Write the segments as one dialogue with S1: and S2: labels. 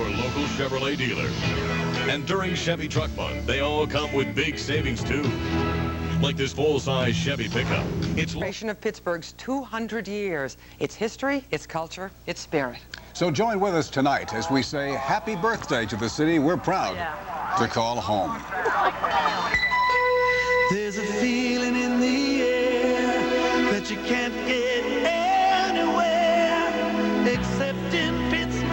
S1: your local Chevrolet dealer. And during Chevy Truck Month, they all come with big savings, too. Like this full-size Chevy pickup. It's
S2: celebration of Pittsburgh's 200 years. Its history, its culture, its spirit.
S3: So join with us tonight as we say happy birthday to the city we're proud to call home.
S4: There's a feeling in the air that you can't get anywhere except in Pittsburgh.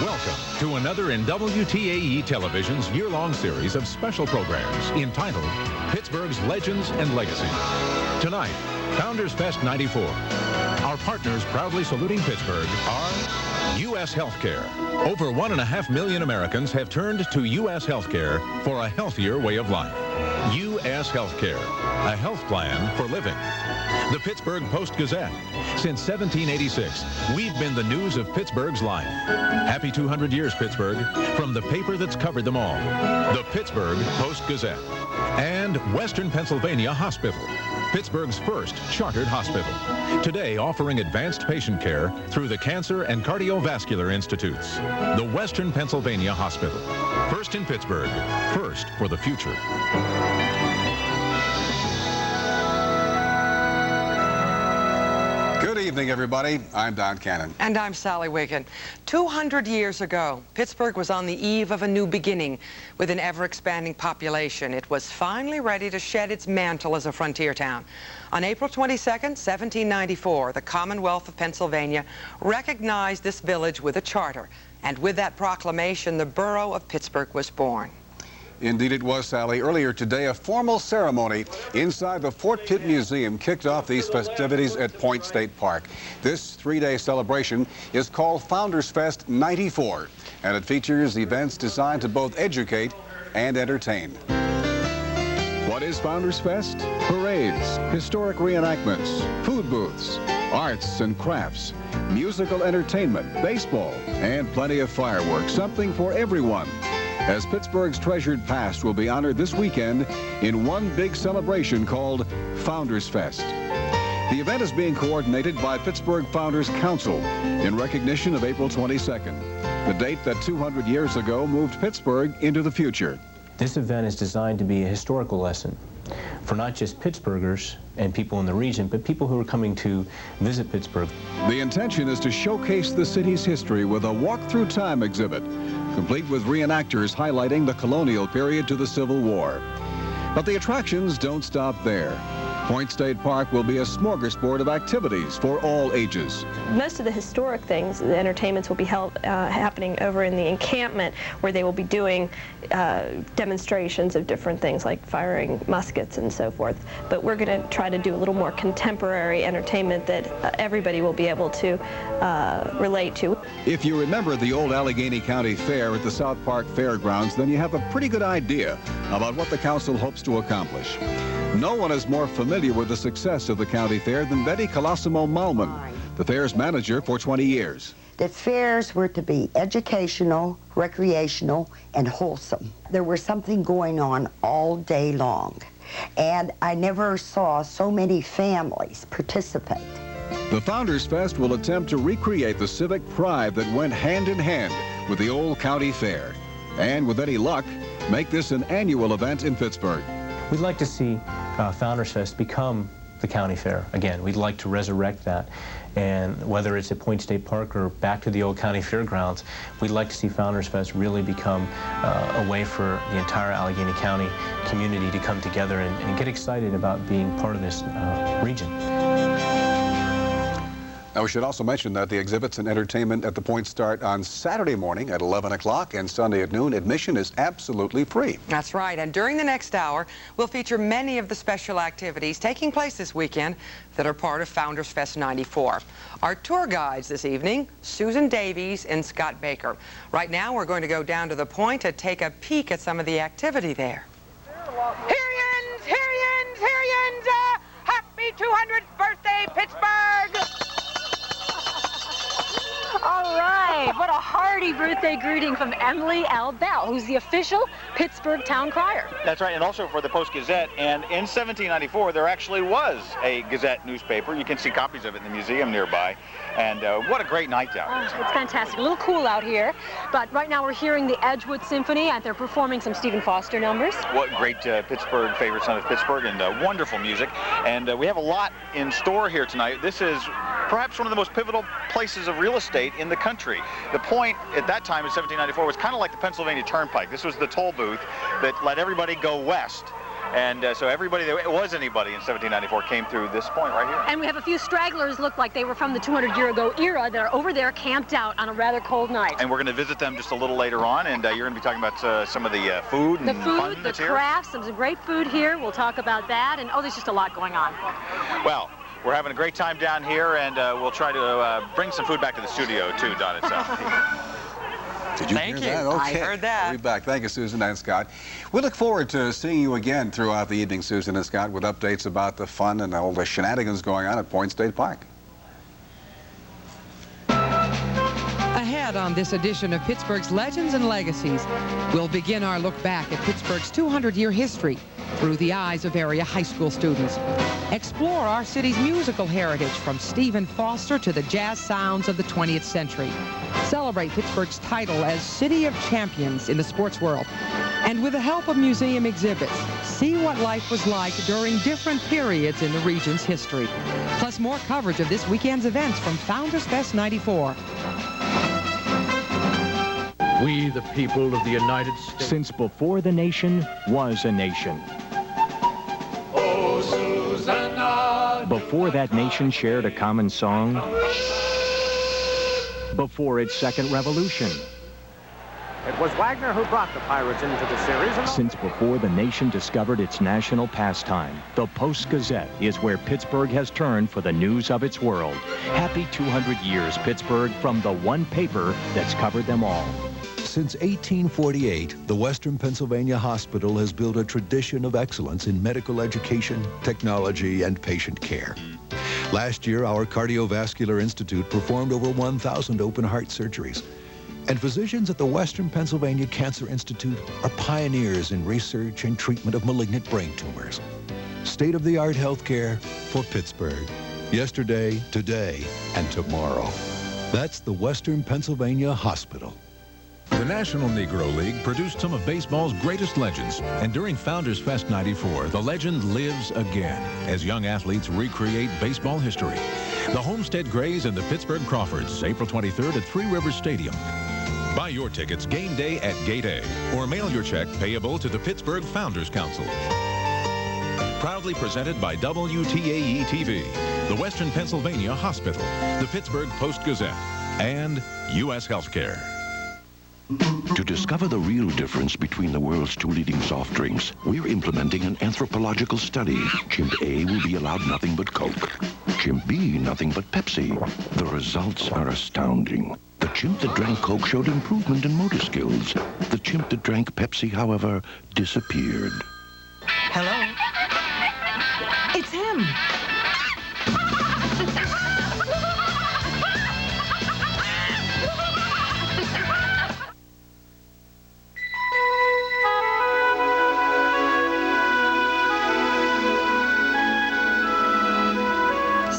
S5: Welcome to another in WTAE Television's year-long series of special programs entitled Pittsburgh's Legends and Legacy. Tonight, Founders Fest 94. Our partners proudly saluting Pittsburgh are U.S. Healthcare. Over 1.5 million Americans have turned to U.S. Healthcare for a healthier way of life. U.S. Healthcare, a health plan for living. The Pittsburgh Post-Gazette. Since 1786, we've been the news of Pittsburgh's life. Happy 200 years, Pittsburgh, from the paper that's covered them all. The Pittsburgh Post-Gazette. And Western Pennsylvania Hospital, Pittsburgh's first chartered hospital. Today offering advanced patient care through the Cancer and Cardiovascular Institutes. The Western Pennsylvania Hospital. First in Pittsburgh, first for the future.
S3: Good evening, everybody. I'm Don Cannon.
S2: And I'm Sally Wiggin. 200 years ago, Pittsburgh was on the eve of a new beginning. With an ever-expanding population, it was finally ready to shed its mantle as a frontier town. On April 22nd, 1794, the Commonwealth of Pennsylvania recognized this village with a charter. And with that proclamation, the borough of Pittsburgh was born.
S3: Indeed it was, Sally. Earlier today, a formal ceremony inside the Fort Pitt Museum kicked off these festivities at Point State Park. This three-day celebration is called Founders Fest 94, and it features events designed to both educate and entertain. What is Founders Fest? Parades, historic reenactments, food booths, arts and crafts, musical entertainment, baseball, and plenty of fireworks, something for everyone. As Pittsburgh's treasured past will be honored this weekend in one big celebration called Founders Fest. The event is being coordinated by Pittsburgh Founders Council in recognition of April 22nd, the date that 200 years ago moved Pittsburgh into the future.
S6: This event is designed to be a historical lesson for not just Pittsburghers and people in the region, but people who are coming to visit Pittsburgh.
S3: The intention is to showcase the city's history with a walk-through time exhibit, complete with reenactors highlighting the colonial period to the Civil War. But the attractions don't stop there. Point State Park will be a smorgasbord of activities for all ages.
S7: Most of the historic things, the entertainments will be happening over in the encampment, where they will be doing demonstrations of different things like firing muskets and so forth. But we're going to try to do a little more contemporary entertainment that everybody will be able to relate to.
S3: If you remember the old Allegheny County Fair at the South Park Fairgrounds, then you have a pretty good idea about what the council hopes to accomplish. No one is more familiar with the success of the county fair than Betty Colosimo Malman, the fair's manager for 20 years.
S8: The fairs were to be educational, recreational, and wholesome. There was something going on all day long, and I never saw so many families participate.
S3: The Founders Fest will attempt to recreate the civic pride that went hand in hand with the old county fair, and with any luck, make this an annual event in Pittsburgh.
S6: We'd like to see Founders Fest become the county fair again. We'd like to resurrect that. And whether it's at Point State Park or back to the old county fairgrounds, we'd like to see Founders Fest really become a way for the entire Allegheny County community to come together and get excited about being part of this region.
S3: Now, we should also mention that the exhibits and entertainment at the Point start on Saturday morning at 11 o'clock and Sunday at noon. Admission is absolutely free.
S2: That's right. And during the next hour, we'll feature many of the special activities taking place this weekend that are part of Founders Fest 94. Our tour guides this evening, Susan Davies and Scott Baker. Right now, we're going to go down to the Point to take a peek at some of the activity there.
S9: Here-yins, here-yins, here-yins, happy 200th birthday, Pittsburgh!
S10: All right. Hey, what a hearty birthday greeting from Emily L. Bell, who's the official Pittsburgh town crier.
S11: That's right, and also for the Post-Gazette. And in 1794, there actually was a Gazette newspaper. You can see copies of it in the museum nearby. And what a great night out.
S10: Oh, it's fantastic. A little cool out here, but right now we're hearing the Edgewood Symphony, and they're performing some Stephen Foster numbers.
S11: What great Pittsburgh, favorite son of Pittsburgh, and wonderful music. And we have a lot in store here tonight. This is perhaps one of the most pivotal places of real estate in the country. The point at that time in 1794 was kind of like the Pennsylvania Turnpike. This was the toll booth that let everybody go west. And so everybody that was anybody in 1794 came through this point right here.
S10: And we have a few stragglers, look like they were from the 200-year-ago era, that are over there camped out on a rather cold night.
S11: And we're going to visit them just a little later on, and you're going to be talking about some of the food and fun
S10: the crafts, some great food here. We'll talk about that, and there's just a lot going on.
S11: Well, we're having a great time down here, and we'll try to bring some food back to the studio, too, Don itself.
S3: Did you hear that? Okay.
S2: I heard that.
S3: We'll be back. Thank you, Susan and Scott. We look forward to seeing you again throughout the evening, Susan and Scott, with updates about the fun and all the shenanigans going on at Point State Park.
S2: Ahead on this edition of Pittsburgh's Legends and Legacies, we'll begin our look back at Pittsburgh's 200-year history through the eyes of area high school students. Explore our city's musical heritage from Stephen Foster to the jazz sounds of the 20th century. Celebrate Pittsburgh's title as City of Champions in the sports world. And with the help of museum exhibits, see what life was like during different periods in the region's history. Plus more coverage of this weekend's events from Founders Fest 94.
S12: We, the people of the United States.
S13: Since before the nation was a nation.
S12: Oh, Susanna.
S13: Before that nation shared a common song. Before its second revolution.
S14: It was Wagner who brought the Pirates into the series.
S13: Since before the nation discovered its national pastime, the Post-Gazette is where Pittsburgh has turned for the news of its world. Happy 200 years, Pittsburgh, from the one paper that's covered them all.
S15: Since 1848, the Western Pennsylvania Hospital has built a tradition of excellence in medical education, technology, and patient care. Last year, our Cardiovascular Institute performed over 1,000 open heart surgeries. And physicians at the Western Pennsylvania Cancer Institute are pioneers in research and treatment of malignant brain tumors. State-of-the-art healthcare for Pittsburgh. Yesterday, today, and tomorrow. That's the Western Pennsylvania Hospital.
S5: The National Negro League produced some of baseball's greatest legends, and during Founders Fest 94, the legend lives again as young athletes recreate baseball history. The Homestead Grays and the Pittsburgh Crawfords, April 23rd at Three Rivers Stadium. Buy your tickets game day at Gate A, or mail your check payable to the Pittsburgh Founders Council. Proudly presented by WTAE-TV, the Western Pennsylvania Hospital, the Pittsburgh Post-Gazette, and U.S. Healthcare.
S16: To discover the real difference between the world's two leading soft drinks, we're implementing an anthropological study. Chimp A will be allowed nothing but Coke. Chimp B, nothing but Pepsi. The results are astounding. The chimp that drank Coke showed improvement in motor skills. The chimp that drank Pepsi, however, disappeared.
S2: Hello? It's him.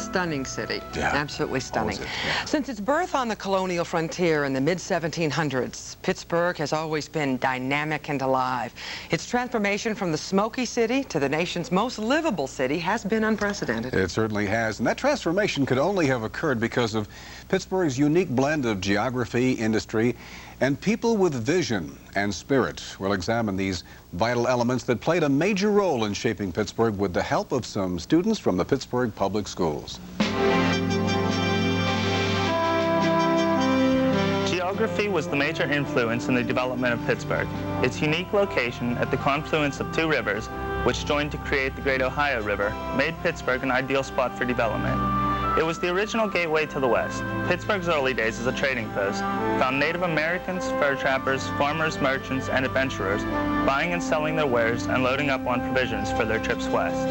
S2: Stunning city. Yeah. Absolutely stunning. Since its birth on the colonial frontier in the mid-1700s, Pittsburgh has always been dynamic and alive. Its transformation from the smoky city to the nation's most livable city has been unprecedented.
S3: It certainly has. And that transformation could only have occurred because of Pittsburgh's unique blend of geography, industry, and people with vision and spirit. We'll examine these vital elements that played a major role in shaping Pittsburgh with the help of some students from the Pittsburgh Public Schools.
S17: Geography was the major influence in the development of Pittsburgh. Its unique location at the confluence of two rivers, which joined to create the Great Ohio River, made Pittsburgh an ideal spot for development. It was the original gateway to the West. Pittsburgh's early days as a trading post found Native Americans, fur trappers, farmers, merchants, and adventurers buying and selling their wares and loading up on provisions for their trips west.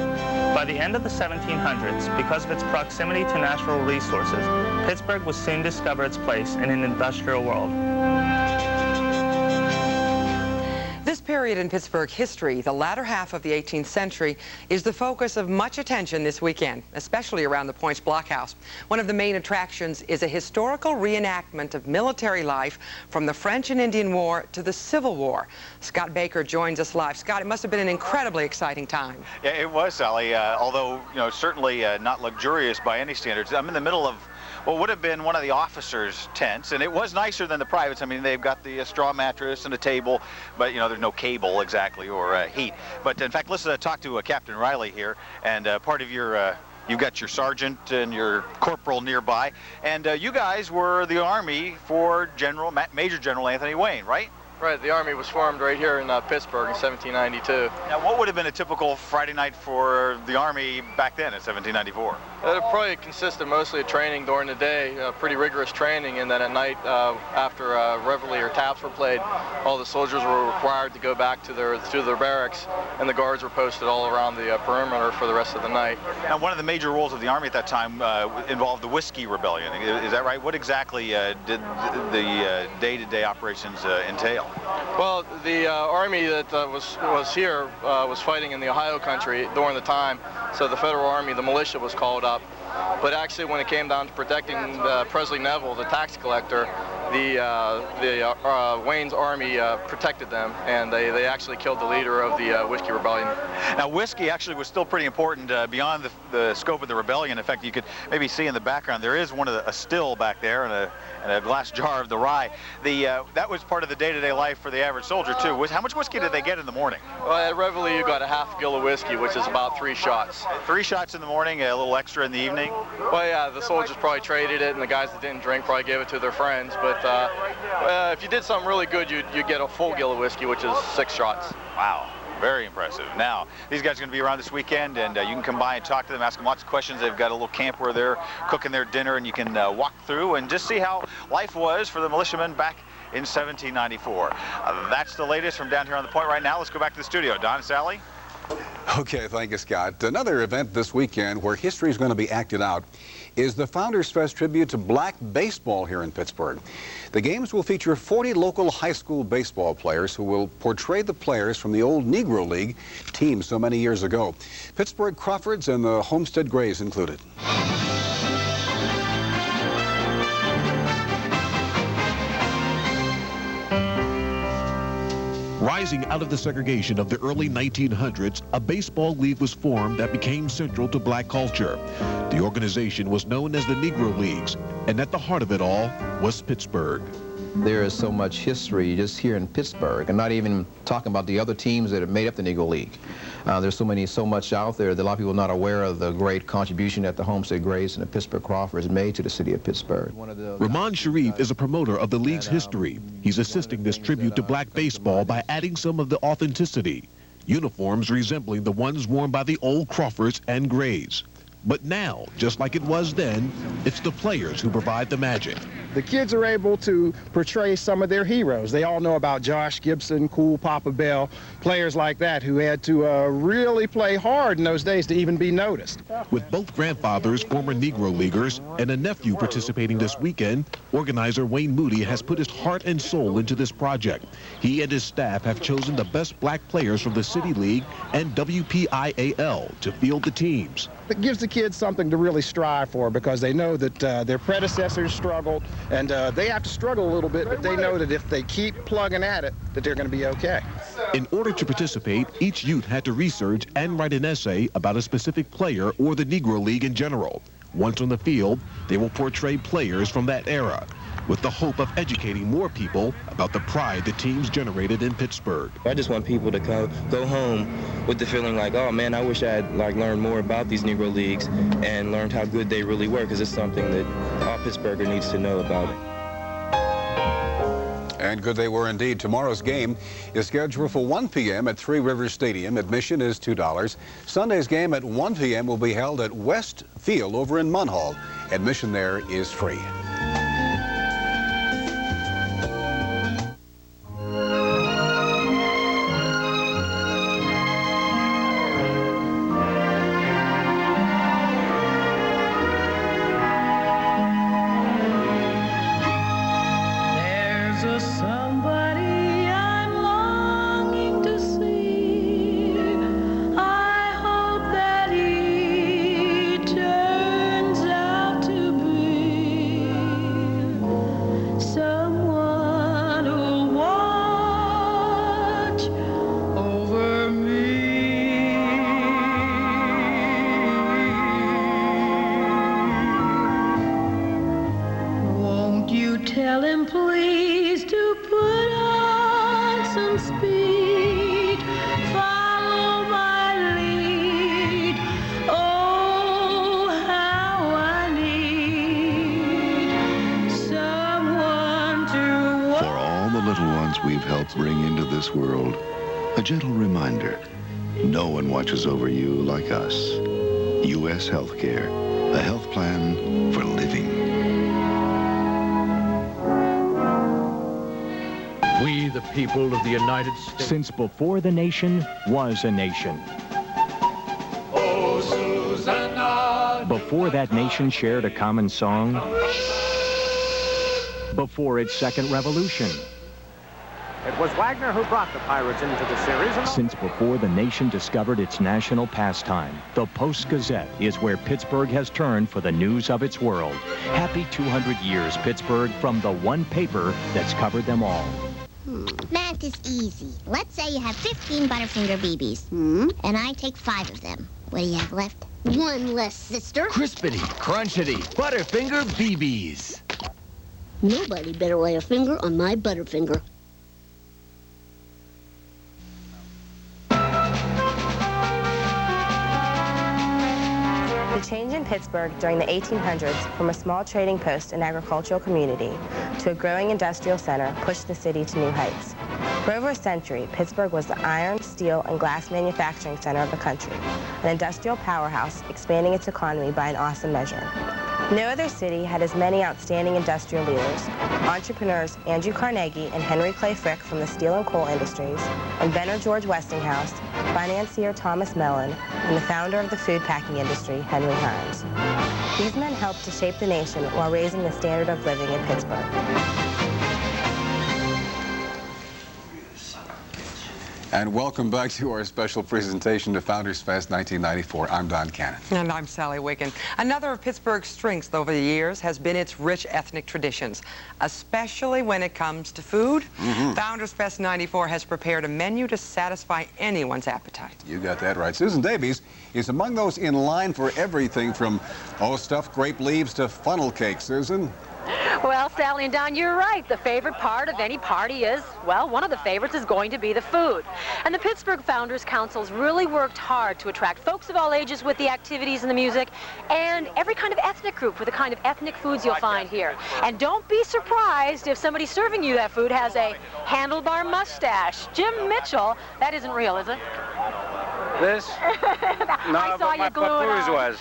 S17: By the end of the 1700s, because of its proximity to natural resources, Pittsburgh would soon discover its place in an industrial world.
S2: This period in Pittsburgh history, the latter half of the 18th century, is the focus of much attention this weekend, especially around the Points Blockhouse. One of the main attractions is a historical reenactment of military life from the French and Indian War to the Civil War. Scott Baker joins us live. Scott, it must have been an incredibly exciting time.
S11: Yeah, it was, Sally, although, certainly not luxurious by any standards. I'm in the middle of what would have been one of the officers' tents, and it was nicer than the privates. I mean, they've got the straw mattress and a table, but there's no cable exactly or heat. But in fact, let's talk to Captain Riley here, and part of your you've got your sergeant and your corporal nearby, and you guys were the Army for Major General Anthony Wayne, right?
S18: Right, the Army was formed right here in Pittsburgh in 1792.
S11: Now, what would have been a typical Friday night for the Army back then in 1794?
S18: It probably consisted mostly of training during the day, pretty rigorous training, and then at night, after reveille or taps were played, all the soldiers were required to go back to their barracks, and the guards were posted all around the perimeter for the rest of the night.
S11: Now, one of the major roles of the Army at that time involved the Whiskey Rebellion. Is that right? What exactly did the day-to-day operations entail?
S18: Well, the Army that was here was fighting in the Ohio country during the time, so the Federal Army, the militia, was called up. But actually, when it came down to protecting Presley Neville, the tax collector, Wayne's Army protected them, and they actually killed the leader of the Whiskey Rebellion.
S11: Now, whiskey actually was still pretty important beyond the scope of the rebellion. In fact, you could maybe see in the background there is a still back there and a glass jar of the rye. That was part of the day-to-day life for the average soldier too. How much whiskey did they get in the morning?
S18: Well, at reveille you got a half gill of whiskey, which is about 3 shots.
S11: 3 shots in the morning, a little extra in the evening?
S18: Well, yeah, the soldiers probably traded it, and the guys that didn't drink probably gave it to their friends. But if you did something really good, you'd get a full gill of whiskey, which is 6 shots.
S11: Wow. Very impressive. Now, these guys are going to be around this weekend, and you can come by and talk to them, ask them lots of questions. They've got a little camp where they're cooking their dinner, and you can walk through and just see how life was for the militiamen back in 1794. That's the latest from down here on the point right now. Let's go back to the studio. Don, Sally?
S3: Okay, thank you, Scott. Another event this weekend where history is going to be acted out is the Founders Fest tribute to black baseball here in Pittsburgh. The games will feature 40 local high school baseball players who will portray the players from the old Negro League team so many years ago. Pittsburgh Crawfords and the Homestead Grays included.
S5: Rising out of the segregation of the early 1900s, a baseball league was formed that became central to black culture. The organization was known as the Negro Leagues, and at the heart of it all was Pittsburgh.
S19: There is so much history just here in Pittsburgh, and not even talking about the other teams that have made up the Negro League. There's so much out there that a lot of people are not aware of the great contribution that the Homestead Grays and the Pittsburgh Crawfords made to the city of Pittsburgh.
S5: Rahman Sharif is a promoter of the league's history. He's assisting this tribute to black baseball by adding some of the authenticity. Uniforms resembling the ones worn by the old Crawfords and Grays. But now, just like it was then, it's the players who provide the magic.
S20: The kids are able to portray some of their heroes. They all know about Josh Gibson, Cool Papa Bell, players like that who had to really play hard in those days to even be noticed.
S5: With both grandfathers former Negro Leaguers and a nephew participating this weekend, organizer Wayne Moody has put his heart and soul into this project. He and his staff have chosen the best black players from the City League and WPIAL to field the teams.
S20: It gives the kids something to really strive for because they know that their predecessors struggled, and they have to struggle a little bit, but they know that if they keep plugging at it, that they're going to be okay.
S5: In order to participate, each youth had to research and write an essay about a specific player or the Negro League in general. Once on the field, they will portray players from that era, with the hope of educating more people about the pride the teams generated in Pittsburgh.
S21: I just want people to go home with the feeling like, oh man, I wish I had learned more about these Negro Leagues and learned how good they really were, because it's something that all Pittsburgher needs to know about.
S3: And good they were indeed. Tomorrow's game is scheduled for 1 p.m. at Three Rivers Stadium. Admission is $2. Sunday's game at 1 p.m. will be held at West Field over in Munhall. Admission there is free.
S16: we've helped bring into this world. A gentle reminder, no one watches over you like us. U.S. Healthcare, a health plan for living.
S12: We, the people of the United States.
S13: Since before the nation was a nation.
S12: Oh, Susanna.
S13: Before that nation shared a common song. Before its second revolution.
S14: It was Wagner who brought the Pirates into the series.
S13: Since before the nation discovered its national pastime, the Post-Gazette is where Pittsburgh has turned for the news of its world. Happy 200 years, Pittsburgh, from the one paper that's covered them all.
S1: Math is easy. Let's say you have 15 Butterfinger BBs. And I take 5 of them. What do you have left? One less, sister.
S22: Crispity, crunchity, Butterfinger BBs.
S1: Nobody better lay a finger on my Butterfinger.
S23: The change in Pittsburgh during the 1800s from a small trading post and agricultural community to a growing industrial center pushed the city to new heights. For over a century, Pittsburgh was the iron, steel, and glass manufacturing center of the country, an industrial powerhouse expanding its economy by an awesome measure. No other city had as many outstanding industrial leaders, entrepreneurs Andrew Carnegie and Henry Clay Frick from the steel and coal industries, inventor George Westinghouse, financier Thomas Mellon, and the founder of the food packing industry, Henry Hines. These men helped to shape the nation while raising the standard of living in Pittsburgh.
S3: And welcome back to our special presentation to Founders Fest 1994. I'm Don Cannon.
S2: And I'm Sally Wiggin. Another of Pittsburgh's strengths over the years has been its rich ethnic traditions, especially when it comes to food. Founders Fest 94 has prepared a menu to satisfy anyone's appetite.
S3: You got that right. Susan Davies is among those in line for everything from, stuffed grape leaves to funnel cake. Susan?
S10: Well, Sally and Don, you're right. The favorite part of any party is, well, one of the favorites is going to be the food. And the Pittsburgh Founders Council's really worked hard to attract folks of all ages with the activities and the music, and every kind of ethnic group with the kind of ethnic foods you'll find here. And don't be surprised if somebody serving you that food has a handlebar mustache. Jim Mitchell, that isn't real, is it?
S24: This? No,
S10: I saw you gluing
S24: papoose was.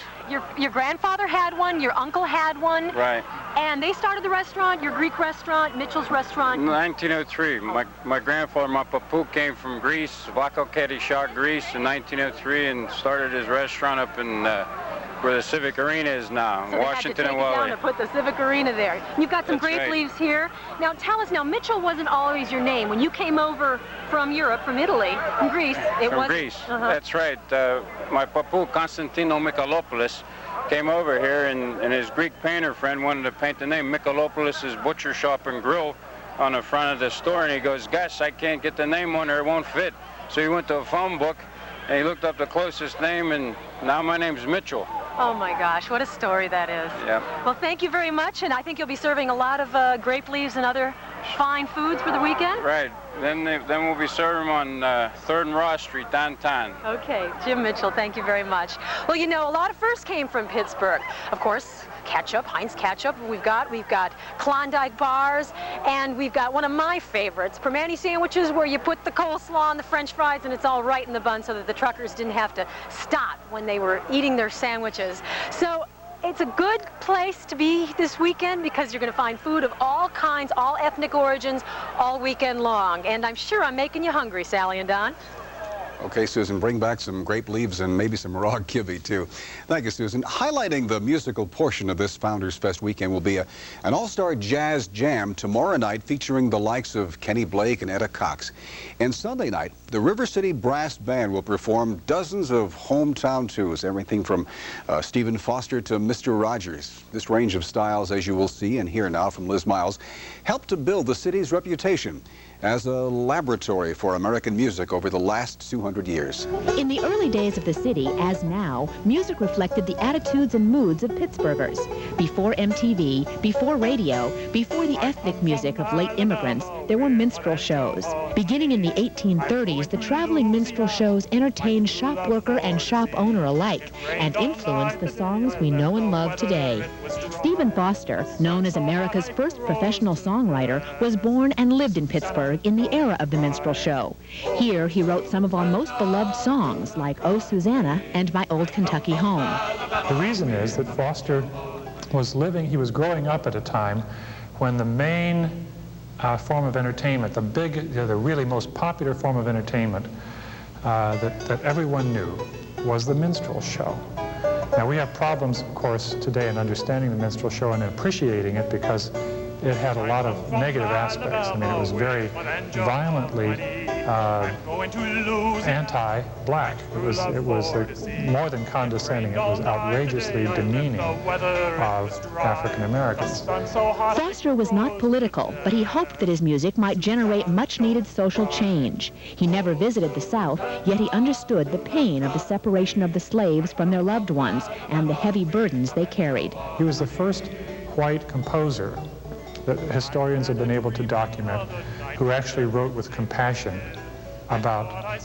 S10: Your grandfather had one, your uncle had one.
S24: Right.
S10: And they started the restaurant, your Greek restaurant, Mitchell's restaurant.
S24: 1903. My grandfather, my papu, came from Greece, Vakoketi Shah, Greece in 1903 and started his restaurant up in where the Civic Arena is now,
S10: so
S24: Washington and
S10: Wally.
S24: Wally.
S10: To put the Civic Arena there. You've got some grape leaves here. Now tell us, Mitchell wasn't always your name. When you came over from Europe, from Italy, from Greece, it was...
S24: From Greece, that's right. My papu, Konstantino Mikalopoulos, came over here and his Greek painter friend wanted to paint the name Mikalopoulos' Butcher Shop and Grill on the front of the store, and he goes, "Gus, I can't get the name on there, it won't fit." So he went to a phone book and he looked up the closest name, and now my name's Mitchell.
S10: Oh my gosh, what a story that is.
S24: Yeah.
S10: Well, thank you very much, and I think you'll be serving a lot of grape leaves and other fine foods for the weekend.
S24: Right. Then we'll be serving them on 3rd and Ross Street downtown.
S10: Okay, Jim Mitchell, thank you very much. Well, a lot of firsts came from Pittsburgh. Of course, ketchup, Heinz ketchup. We've got Klondike bars, and we've got one of my favorites, Permane sandwiches, where you put the coleslaw on the French fries and it's all right in the bun so that the truckers didn't have to stop when they were eating their sandwiches. So it's a good place to be this weekend because you're going to find food of all kinds, all ethnic origins, all weekend long. And I'm sure I'm making you hungry, Sally and Don.
S3: Okay, Susan, bring back some grape leaves and maybe some raw kibbe, too. Thank you, Susan. Highlighting the musical portion of this Founders Fest weekend will be an all-star jazz jam tomorrow night featuring the likes of Kenny Blake and Etta Cox. And Sunday night, the River City Brass Band will perform dozens of hometown tunes, everything from Stephen Foster to Mr. Rogers. This range of styles, as you will see and hear now from Liz Miles, helped to build the city's reputation as a laboratory for American music over the last 200 years.
S25: In the early days of the city, as now, music reflected the attitudes and moods of Pittsburghers. Before MTV, before radio, before the ethnic music of late immigrants, there were minstrel shows. Beginning in the 1830s, the traveling minstrel shows entertained shop worker and shop owner alike and influenced the songs we know and love today. Stephen Foster, known as America's first professional songwriter, was born and lived in Pittsburgh in the era of the minstrel show. Here, he wrote some of our most beloved songs, like Oh, Susanna and My Old Kentucky Home.
S4: The reason is that Foster he was growing up at a time when the main form of entertainment, the really most popular form of entertainment that everyone knew was the minstrel show. Now, we have problems, of course, today in understanding the minstrel show and appreciating it because it had a lot of negative aspects. I mean, it was very violently anti-black. It was more than condescending. It was outrageously demeaning of African Americans.
S25: Foster was not political, but he hoped that his music might generate much-needed social change. He never visited the South, yet he understood the pain of the separation of the slaves from their loved ones and the heavy burdens they carried.
S4: He was the first white composer that historians have been able to document who actually wrote with compassion about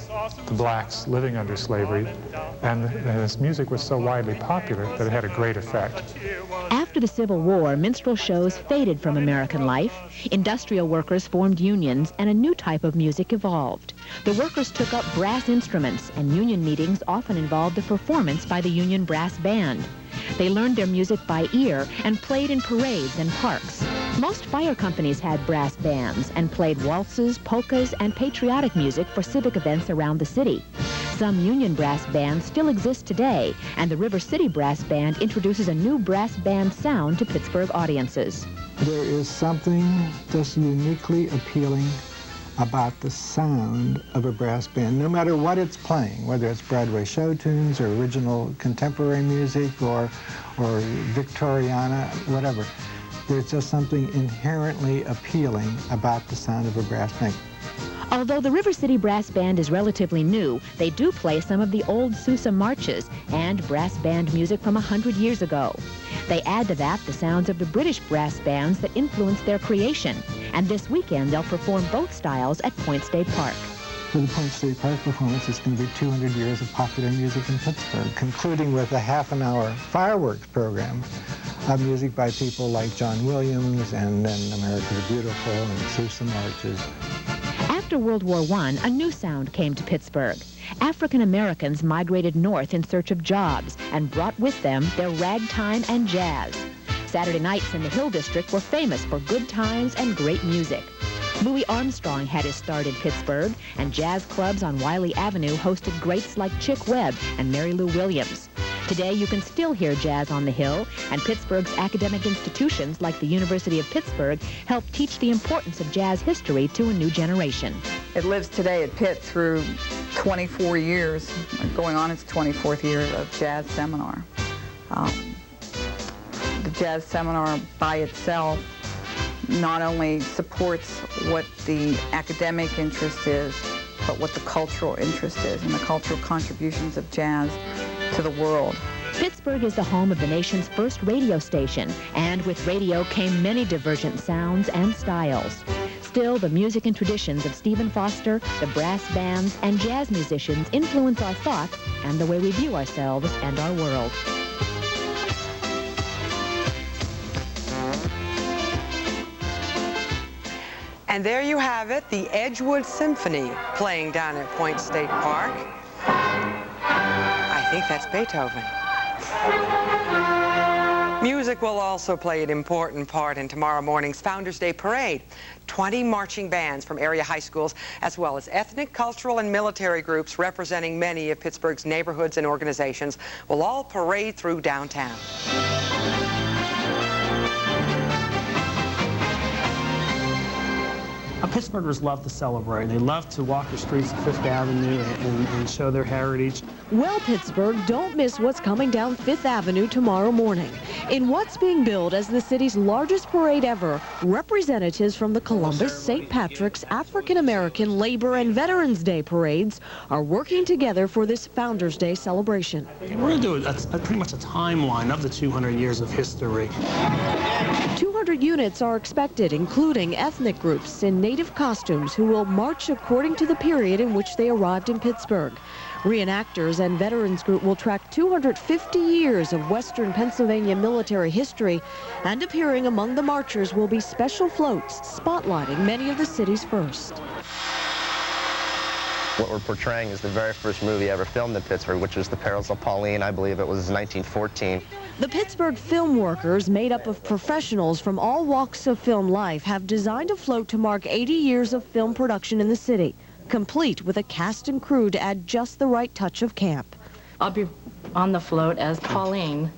S4: the blacks living under slavery, and his music was so widely popular that it had a great effect.
S25: After the Civil War, minstrel shows faded from American life. Industrial workers formed unions, and a new type of music evolved. The workers took up brass instruments, and union meetings often involved the performance by the union brass band. They learned their music by ear and played in parades and parks. Most fire companies had brass bands and played waltzes, polkas, and patriotic music for civic events around the city. Some union brass bands still exist today, and the River City Brass Band introduces a new brass band sound to Pittsburgh audiences.
S6: There is something just uniquely appealing about the sound of a brass band, no matter what it's playing, whether it's Broadway show tunes or original contemporary music or Victoriana, whatever. There's just something inherently appealing about the sound of a brass band.
S25: Although the River City Brass Band is relatively new, they do play some of the old Sousa marches and brass band music from 100 years ago. They add to that the sounds of the British brass bands that influenced their creation. And this weekend, they'll perform both styles at Point State Park.
S6: For the Point State Park performance, it's going to be 200 years of popular music in Pittsburgh, concluding with a half-an-hour fireworks program of music by people like John Williams and then America's Beautiful and Sousa marches.
S25: After World War I, a new sound came to Pittsburgh. African Americans migrated north in search of jobs and brought with them their ragtime and jazz. Saturday nights in the Hill District were famous for good times and great music. Louis Armstrong had his start in Pittsburgh, and jazz clubs on Wiley Avenue hosted greats like Chick Webb and Mary Lou Williams. Today, you can still hear jazz on the Hill, and Pittsburgh's academic institutions like the University of Pittsburgh help teach the importance of jazz history to a new generation.
S7: It lives today at Pitt through 24 years, going on its 24th year of jazz seminar. The jazz seminar by itself not only supports what the academic interest is, but what the cultural interest is and the cultural contributions of jazz to the world.
S25: Pittsburgh is the home of the nation's first radio station, and with radio came many divergent sounds and styles. Still, the music and traditions of Stephen Foster, the brass bands, and jazz musicians influence our thoughts and the way we view ourselves and our world.
S2: And there you have it, the Edgewood Symphony playing down at Point State Park. I think that's Beethoven. Music will also play an important part in tomorrow morning's Founders Day Parade. 20 marching bands from area high schools, as well as ethnic, cultural, and military groups representing many of Pittsburgh's neighborhoods and organizations, will all parade through downtown.
S8: Pittsburghers love to celebrate. They love to walk the streets of Fifth Avenue and show their heritage.
S9: Well, Pittsburgh, don't miss what's coming down Fifth Avenue tomorrow morning. In what's being billed as the city's largest parade ever, representatives from the Columbus, St. Patrick's, African American, Labor, and Veterans Day parades are working together for this Founders Day celebration.
S8: We're going to do pretty much a timeline of the 200 years of history.
S9: 200 units are expected, including ethnic groups in native costumes who will march according to the period in which they arrived in Pittsburgh. Reenactors and veterans group will track 250 years of Western Pennsylvania military history, and appearing among the marchers will be special floats spotlighting many of the city's first.
S11: What we're portraying is the very first movie ever filmed in Pittsburgh, which was The Perils of Pauline. I believe it was 1914.
S9: The Pittsburgh film workers, made up of professionals from all walks of film life, have designed a float to mark 80 years of film production in the city, complete with a cast and crew to add just the right touch of camp.
S15: I'll be on the float as Pauline,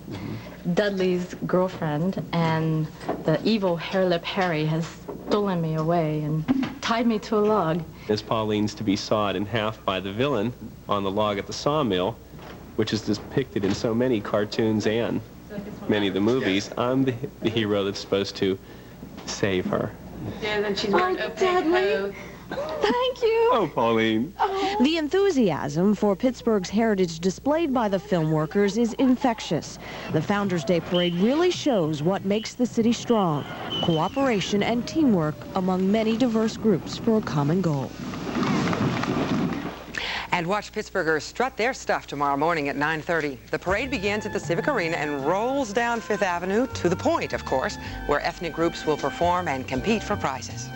S15: Dudley's girlfriend, and the evil Hairlip Harry has stolen me away and tied me to a log.
S17: As Pauline's to be sawed in half by the villain on the log at the sawmill, which is depicted in so many cartoons and many of the movies, I'm the hero that's supposed to save her.
S15: Yeah, and then she's wearing Dudley. Thank you.
S17: Oh, Pauline.
S9: The enthusiasm for Pittsburgh's heritage displayed by the film workers is infectious. The Founders Day Parade really shows what makes the city strong: cooperation and teamwork among many diverse groups for a common goal.
S2: And watch Pittsburghers strut their stuff tomorrow morning at 9:30. The parade begins at the Civic Arena and rolls down Fifth Avenue to the Point, of course, where ethnic groups will perform and compete for prizes.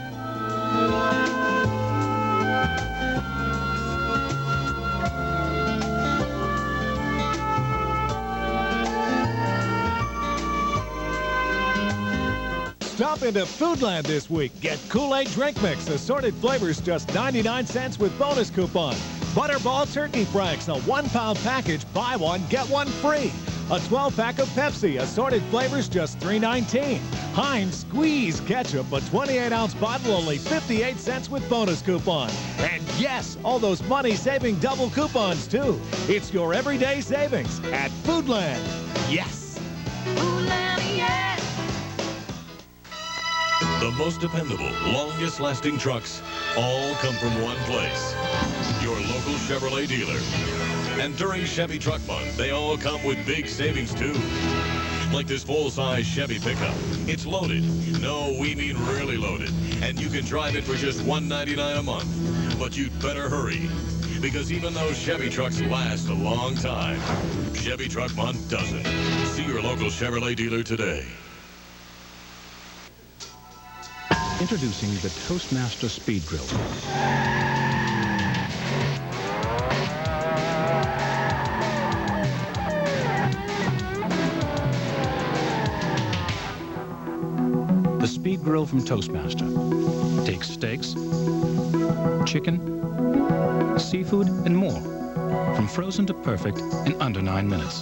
S18: Stop into Foodland this week. Get Kool-Aid drink mix, assorted flavors, just 99 cents with bonus coupon. Butterball turkey franks, a 1-pound package, buy one, get one free. A 12-pack of Pepsi, assorted flavors, just $3.19. Heinz Squeeze ketchup, a 28-ounce bottle, only 58 cents with bonus coupon. And yes, all those money-saving double coupons, too. It's your everyday savings at Foodland. Yes.
S12: Foodland, yes.
S19: The most dependable, longest-lasting trucks all come from one place. Your local Chevrolet dealer. And during Chevy Truck Month, they all come with big savings, too. Like this full-size Chevy pickup. It's loaded. No, we mean really loaded. And you can drive it for just $199 a month. But you'd better hurry, because even those Chevy trucks last a long time, Chevy Truck Month doesn't. See your local Chevrolet dealer today.
S26: Introducing the Toastmaster Speed Grill. The Speed Grill from Toastmaster takes steaks, chicken, seafood, and more, from frozen to perfect in under 9 minutes.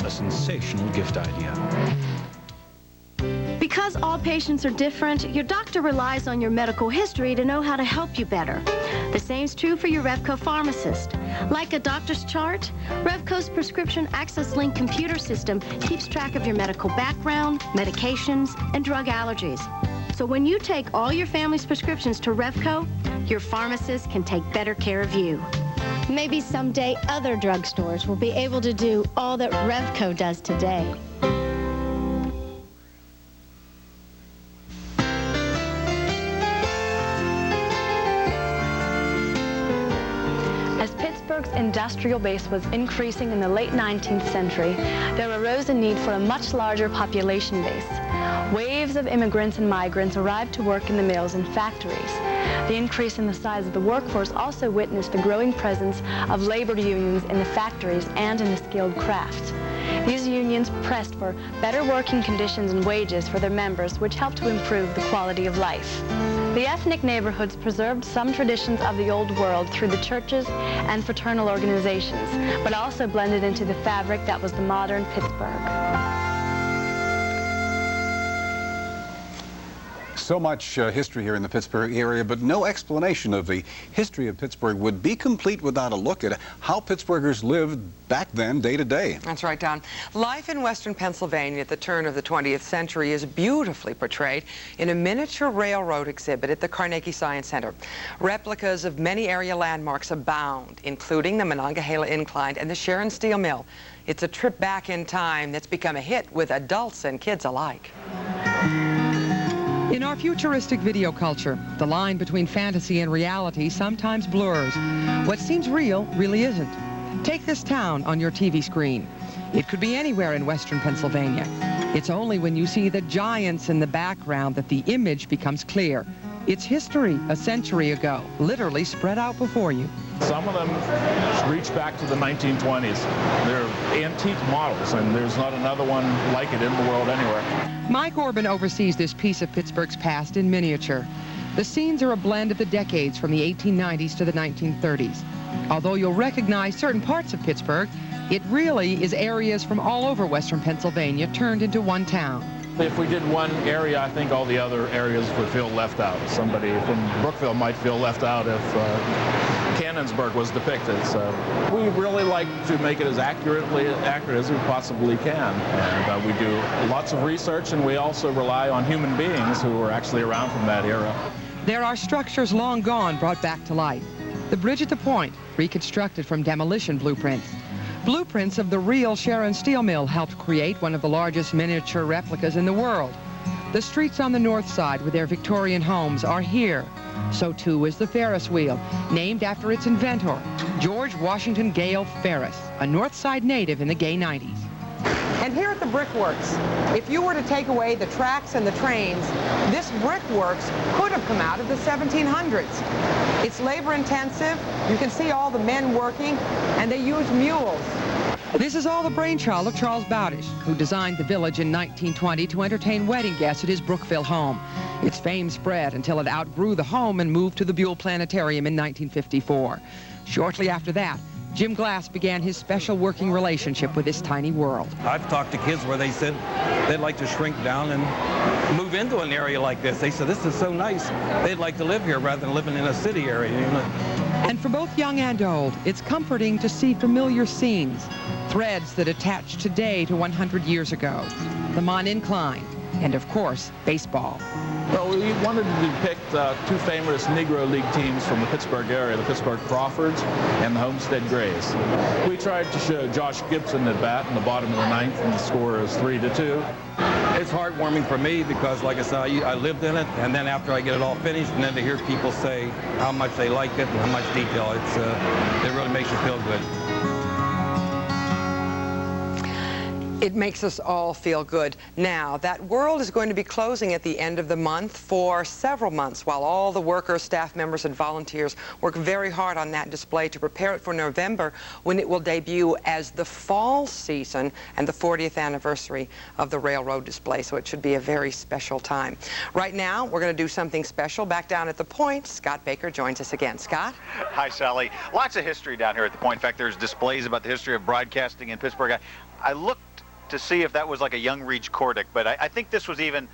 S26: A sensational gift idea.
S27: Because all patients are different, your doctor relies on your medical history to know how to help you better. The same's true for your Revco pharmacist. Like a doctor's chart, Revco's prescription access link computer system keeps track of your medical background, medications, and drug allergies. So when you take all your family's prescriptions to Revco, your pharmacist can take better care of you.
S1: Maybe someday other drugstores will be able to do all that Revco does today.
S28: Pittsburgh's industrial base was increasing in the late 19th century, there arose a need for a much larger population base. Waves of immigrants and migrants arrived to work in the mills and factories. The increase in the size of the workforce also witnessed the growing presence of labor unions in the factories and in the skilled craft. These unions pressed for better working conditions and wages for their members, which helped to improve the quality of life. The ethnic neighborhoods preserved some traditions of the old world through the churches and fraternal organizations, but also blended into the fabric that was the modern Pittsburgh.
S3: So much history here in the Pittsburgh area, but no explanation of the history of Pittsburgh would be complete without a look at how Pittsburghers lived back then, day to day.
S2: That's right, Don. Life in western Pennsylvania at the turn of the 20th century is beautifully portrayed in a miniature railroad exhibit at the Carnegie Science Center. Replicas of many area landmarks abound, including the Monongahela Incline and the Sharon Steel Mill. It's a trip back in time that's become a hit with adults and kids alike. In our futuristic video culture, the line between fantasy and reality sometimes blurs. What seems real really isn't. Take this town on your TV screen. It could be anywhere in western Pennsylvania. It's only when you see the giants in the background that the image becomes clear. It's history a century ago, literally spread out before you.
S5: Some of them reach back to the 1920s. They're antique models, and there's not another one like it in the world anywhere.
S2: Mike Orban oversees this piece of Pittsburgh's past in miniature. The scenes are a blend of the decades from the 1890s to the 1930s. Although you'll recognize certain parts of Pittsburgh, it really is areas from all over western Pennsylvania turned into one town.
S5: If we did one area, I think all the other areas would feel left out. Somebody from Brookville might feel left out if Canonsburg was depicted. So we really like to make it as accurate as we possibly can. And we do lots of research, and we also rely on human beings who were actually around from that era.
S2: There are structures long gone brought back to life. The bridge at the Point, reconstructed from demolition blueprints. Blueprints of the real Sharon steel mill helped create one of the largest miniature replicas in the world. The streets on the north side with their Victorian homes are here. So too is the Ferris wheel, named after its inventor, George Washington Gale Ferris, a North Side native in the gay 90s. And here at the Brickworks, if you were to take away the tracks and the trains, this Brickworks could have come out of the 1700s. It's labor intensive, you can see all the men working, and they use mules. This is all the brainchild of Charles Bowdish, who designed the village in 1920 to entertain wedding guests at his Brookville home. Its fame spread until it outgrew the home and moved to the Buell Planetarium in 1954. Shortly after that, Jim Glass began his special working relationship with this tiny world.
S13: I've talked to kids where they said they'd like to shrink down and move into an area like this. They said, this is so nice. They'd like to live here rather than living in a city area, you know.
S2: And for both young and old, it's comforting to see familiar scenes, threads that attach today to 100 years ago. The Mon Incline, and of course, baseball.
S5: Well, we wanted to depict two famous Negro League teams from the Pittsburgh area, the Pittsburgh Crawfords and the Homestead Grays. We tried to show Josh Gibson at bat in the bottom of the ninth, and the score is 3-2.
S13: It's heartwarming for me because, like I said, I lived in it, and then after I get it all finished, and then to hear people say how much they like it and how much detail, it really makes you feel good.
S2: It makes us all feel good. Now, that world is going to be closing at the end of the month for several months while all the workers, staff members, and volunteers work very hard on that display to prepare it for November, when it will debut as the fall season and the 40th anniversary of the railroad display. So it should be a very special time. Right now, we're going to do something special. Back down at the Point, Scott Baker joins us again. Scott?
S14: Hi, Sally. Lots of history down here at the Point. In fact, there's displays about the history of broadcasting in Pittsburgh. I looked to see if that was like a young Reach Cordic, but I think this was even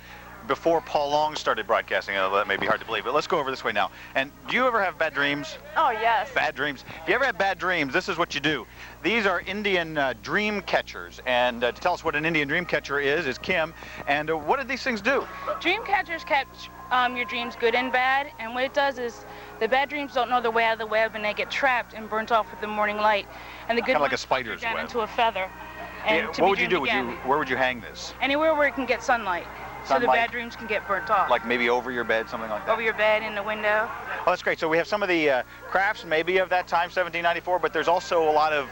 S14: before Paul Long started broadcasting. That may be hard to believe, but let's go over this way now. And do you ever have bad dreams?
S28: Oh, yes.
S14: Bad dreams. If you ever have bad dreams, this is what you do. These are Indian dream catchers, and to tell us what an Indian dream catcher is Kim. And what did these things do?
S16: Dream catchers catch your dreams, good and bad, and what it does is the bad dreams don't know their way out of the web, and they get trapped and burnt off with the morning light. And the good
S14: kind of like a
S16: ones
S14: spider's
S16: down
S14: web.
S16: into a feather. And
S14: what would you do? Where would you hang this?
S16: Anywhere where it can get sunlight. So the bad dreams can get burnt off.
S14: Like maybe over your bed, something like that?
S16: Over your bed, in the window.
S14: Oh, that's great. So we have some of the crafts maybe of that time, 1794, but there's also a lot of,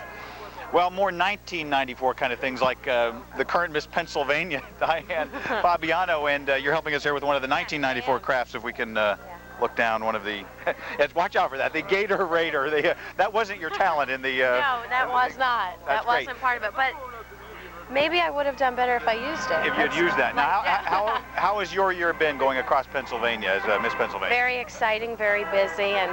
S14: well, more 1994 kind of things, like the current Miss Pennsylvania, Diane Fabiano, and you're helping us here with one of the 1994 crafts, if we can look down one of the, watch out for that, the Gator Raider. That wasn't your talent in the...
S20: No, that was not. That wasn't part of it, but maybe I would have done better if I used it.
S14: If you'd used that. Now, how has your year been going across Pennsylvania as Miss Pennsylvania?
S20: Very exciting, very busy, and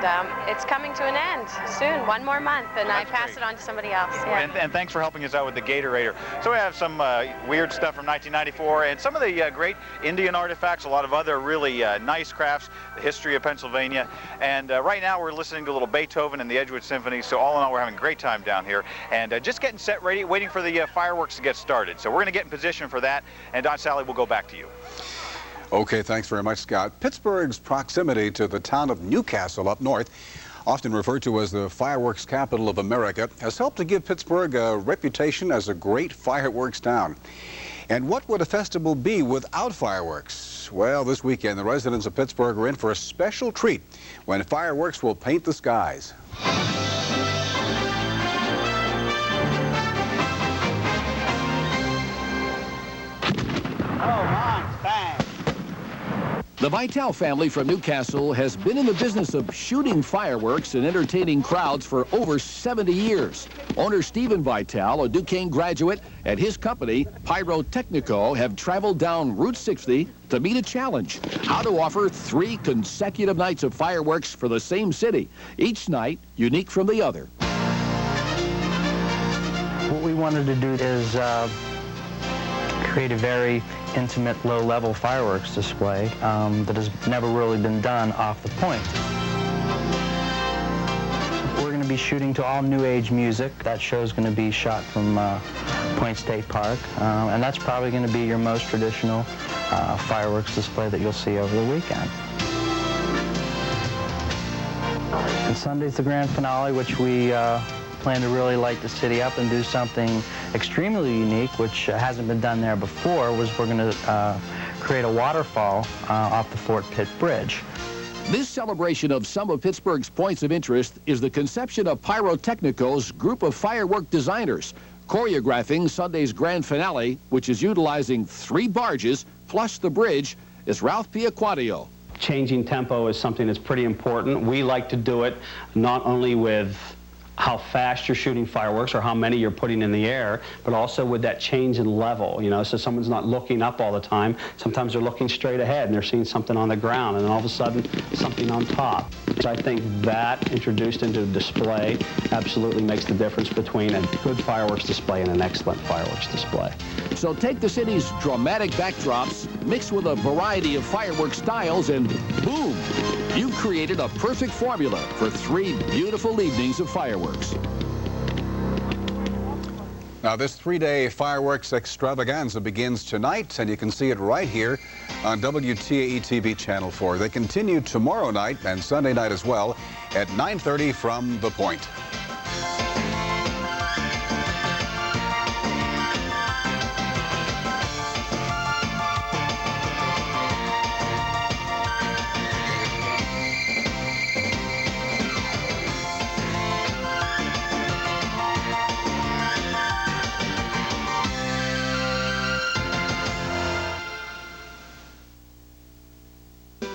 S20: it's coming to an end soon, one more month, and I pass it on to somebody else. Yeah.
S14: And thanks for helping us out with the Gator Raider. So we have some weird stuff from 1994, and some of the great Indian artifacts, a lot of other really nice crafts, the history of Pennsylvania. And right now we're listening to a little Beethoven and the Edgewood Symphony, so all in all we're having a great time down here. And just getting set ready, waiting for the fireworks to get started. So we're going to get in position for that, and Don Sally, we'll go back to you.
S3: Okay, thanks very much, Scott. Pittsburgh's proximity to the town of Newcastle up north, often referred to as the fireworks capital of America, has helped to give Pittsburgh a reputation as a great fireworks town. And what would a festival be without fireworks? Well, this weekend, the residents of Pittsburgh are in for a special treat when fireworks will paint the skies.
S4: The Vitale family from Newcastle has been in the business of shooting fireworks and entertaining crowds for over 70 years. Owner Stephen Vitale, a Duquesne graduate, and his company, Pyrotechnico, have traveled down Route 60 to meet a challenge: how to offer 3 consecutive nights of fireworks for the same city, each night unique from the other.
S6: What we wanted to do is create a very intimate, low-level fireworks display that has never really been done off the point. We're going to be shooting to all new age music. That show is going to be shot from Point State Park, and that's probably going to be your most traditional fireworks display that you'll see over the weekend. And Sunday's the grand finale, which we plan to really light the city up and do something extremely unique, which hasn't been done there before. We're going to create a waterfall off the Fort Pitt Bridge.
S4: This celebration of some of Pittsburgh's points of interest is the conception of Pyrotechnico's group of firework designers, choreographing Sunday's grand finale, which is utilizing 3 barges plus the bridge, is Ralph Piaquadio.
S7: Changing tempo is something that's pretty important. We like to do it not only with how fast you're shooting fireworks or how many you're putting in the air, but also with that change in level, you know, so someone's not looking up all the time. Sometimes they're looking straight ahead and they're seeing something on the ground, and then all of a sudden something on top. So I think that introduced into the display absolutely makes the difference between a good fireworks display and an excellent fireworks display.
S4: So take the city's dramatic backdrops, mix with a variety of fireworks styles, and boom! You've created a perfect formula for 3 beautiful evenings of fireworks.
S3: Now, this 3-day fireworks extravaganza begins tonight, and you can see it right here on WTAE TV Channel 4. They continue tomorrow night and Sunday night as well at 9:30 from the Point.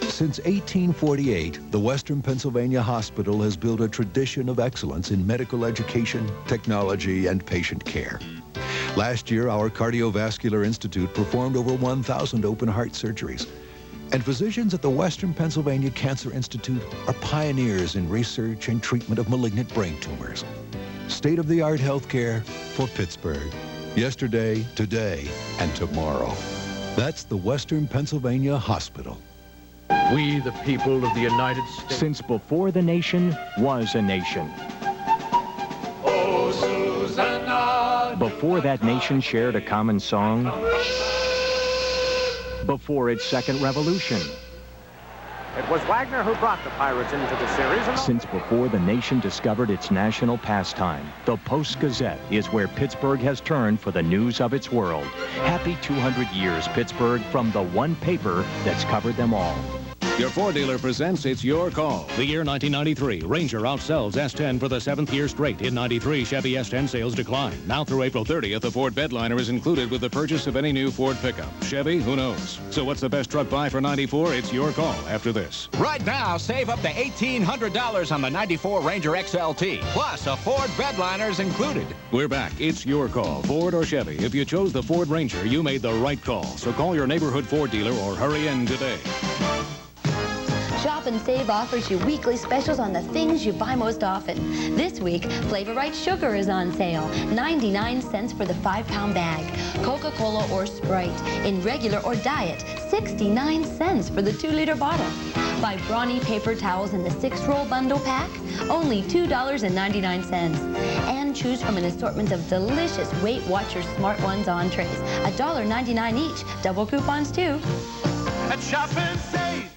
S10: Since 1848, the Western Pennsylvania Hospital has built a tradition of excellence in medical education, technology, and patient care. Last year, our Cardiovascular Institute performed over 1,000 open heart surgeries. And physicians at the Western Pennsylvania Cancer Institute are pioneers in research and treatment of malignant brain tumors. State-of-the-art healthcare for Pittsburgh. Yesterday, today, and tomorrow. That's the Western Pennsylvania Hospital.
S21: We, the people of the United States.
S22: Since before the nation was a nation.
S21: Oh, Susanna.
S22: Before that nation shared a common song. Before its second revolution.
S23: It was Wagner who brought the Pirates into the series.
S22: Since before the nation discovered its national pastime, the Post-Gazette is where Pittsburgh has turned for the news of its world. Happy 200 years, Pittsburgh, from the one paper that's covered them all.
S24: Your Ford dealer presents It's Your Call. The year 1993. Ranger outsells S10 for the 7th year straight. In 93, Chevy S10 sales decline. Now through April 30th, the Ford Bedliner is included with the purchase of any new Ford pickup. Chevy, who knows? So what's the best truck buy for 94? It's your call after this.
S29: Right now, save up to $1,800 on the 94 Ranger XLT. Plus, a Ford Bedliner is included.
S24: We're back. It's your call, Ford or Chevy. If you chose the Ford Ranger, you made the right call. So call your neighborhood Ford dealer or hurry in today.
S30: Shop and Save offers you weekly specials on the things you buy most often. This week, Flavor Right Sugar is on sale. 99 cents for the 5-pound bag. Coca-Cola or Sprite in regular or diet. 69 cents for the 2-liter bottle. Buy Brawny paper towels in the 6-roll bundle pack. Only $2.99. And choose from an assortment of delicious Weight Watchers Smart Ones entrees. $1.99 each. Double coupons too.
S23: At Shop and Save.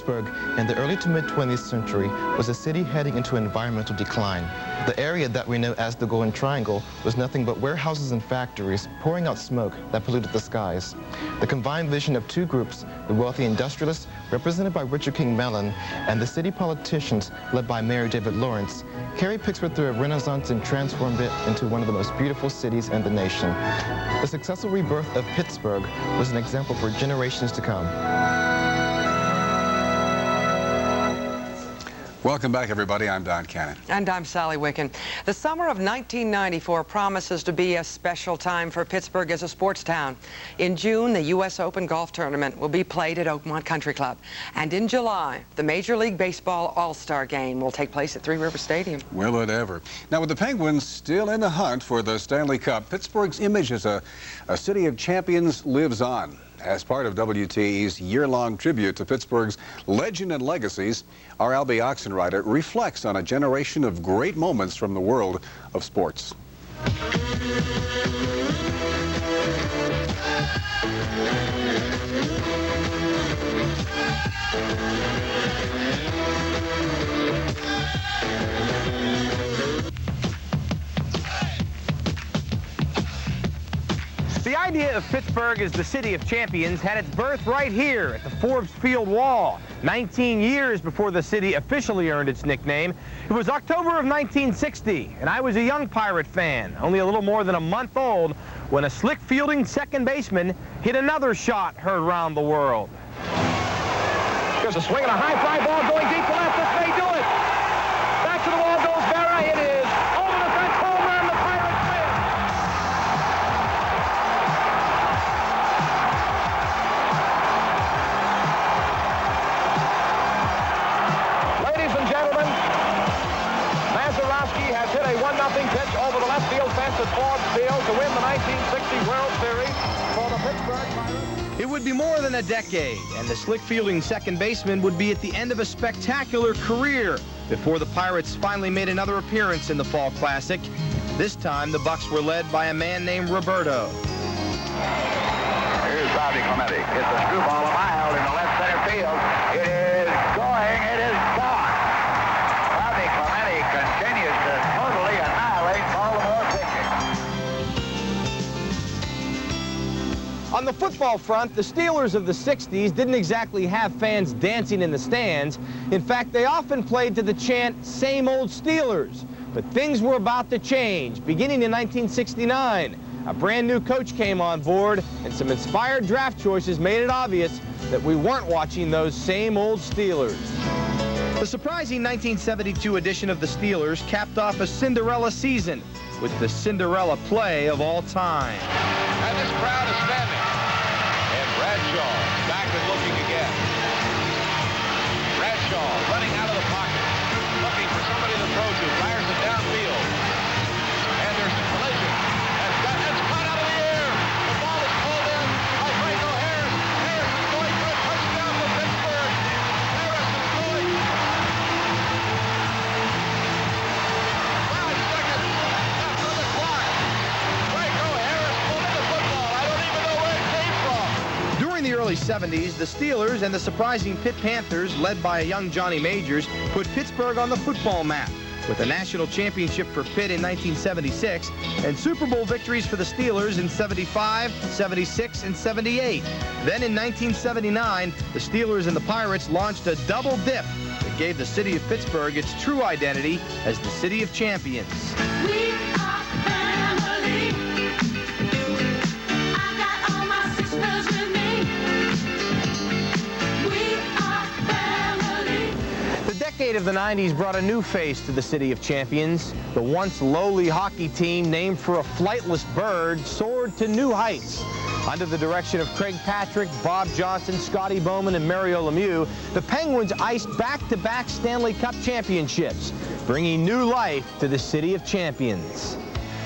S8: Pittsburgh in the early to mid-20th century was a city heading into environmental decline. The area that we know as the Golden Triangle was nothing but warehouses and factories pouring out smoke that polluted the skies. The combined vision of two groups, the wealthy industrialists represented by Richard King Mellon and the city politicians led by Mayor David Lawrence, carried Pittsburgh through a renaissance and transformed it into one of the most beautiful cities in the nation. The successful rebirth of Pittsburgh was an example for generations to come.
S3: Welcome back, everybody. I'm Don Cannon.
S2: And I'm Sally Wicken. The summer of 1994 promises to be a special time for Pittsburgh as a sports town. In June, the U.S. Open golf tournament will be played at Oakmont Country Club. And in July, the Major League Baseball All-Star Game will take place at Three River Stadium.
S3: Will it ever? Now, with the Penguins still in the hunt for the Stanley Cup, Pittsburgh's image as a city of champions lives on. As part of WTE's year-long tribute to Pittsburgh's legend and legacies, our Albie Oxenrider reflects on a generation of great moments from the world of sports.
S23: The idea of Pittsburgh as the city of champions had its birth right here at the Forbes Field wall. 19 years before the city officially earned its nickname. It was October of 1960, and I was a young Pirate fan, only a little more than a month old, when a slick-fielding second baseman hit another shot heard around the world. There's a swing and a high fly ball going deep to left. This may do it. Back to the wall goes Berra. It is over the fence, home run. The Pirates win. Ladies and gentlemen, Mazeroski has hit a 1-0 pitch over the left field fence at Forbes Field to win the 1960 World Series for the Pittsburgh Pirates. It would be more than a decade, and the slick-fielding second baseman would be at the end of a spectacular career before the Pirates finally made another appearance in the Fall Classic. This time, the Bucks were led by a man named Roberto.
S9: Here's Bobby Clemente. It's a screwball a mile in the left center field. It is going. It is gone. Bobby Clemente continues to totally annihilate Baltimore pitching.
S23: On the football front, the Steelers of the 60s didn't exactly have fans dancing in the stands. In fact, they often played to the chant, "Same old Steelers." But things were about to change, beginning in 1969. A brand new coach came on board, and some inspired draft choices made it obvious that we weren't watching those same old Steelers. The surprising 1972 edition of the Steelers capped off a Cinderella season with the Cinderella play of all time.
S11: And this crowd is standing. And Bradshaw back and looking again. Bradshaw running out of the pocket, looking for somebody to throw to, fires it downfield. And there's a collision. It's caught out of the air. The ball is pulled in by Franco Harris. Harris is going for a touchdown for Pittsburgh. Harris is going. 5 seconds after the clock. Franco Harris pulled in the football. I don't even know where it came from.
S23: During the early 70s, the Steelers and the surprising Pitt Panthers, led by a young Johnny Majors, put Pittsburgh on the football map, with a national championship for Pitt in 1976 and Super Bowl victories for the Steelers in 75, 76, and 78. Then in 1979, the Steelers and the Pirates launched a double dip that gave the city of Pittsburgh its true identity as the city of champions.
S21: We are family. I got all my sisters with me. We are family.
S23: The decade of the 90s brought a new face to the city of champions. The once lowly hockey team, named for a flightless bird, soared to new heights. Under the direction of Craig Patrick, Bob Johnson, Scotty Bowman, and Mario Lemieux, the Penguins iced back-to-back Stanley Cup championships, bringing new life to the city of champions.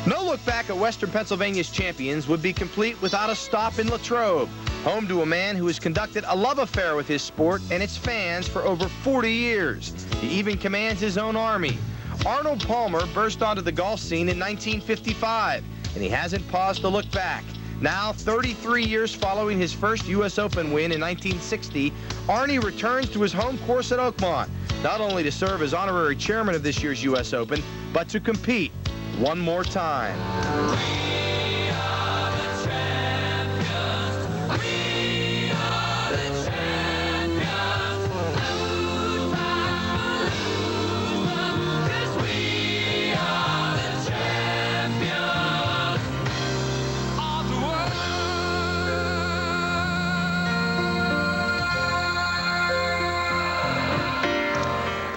S23: No look back at Western Pennsylvania's champions would be complete without a stop in Latrobe, home to a man who has conducted a love affair with his sport and its fans for over 40 years. He even commands his own army. Arnold Palmer burst onto the golf scene in 1955, and he hasn't paused to look back. Now, 33 years following his first U.S. Open win in 1960, Arnie returns to his home course at Oakmont, not only to serve as honorary chairman of this year's U.S. Open, but to compete one more time.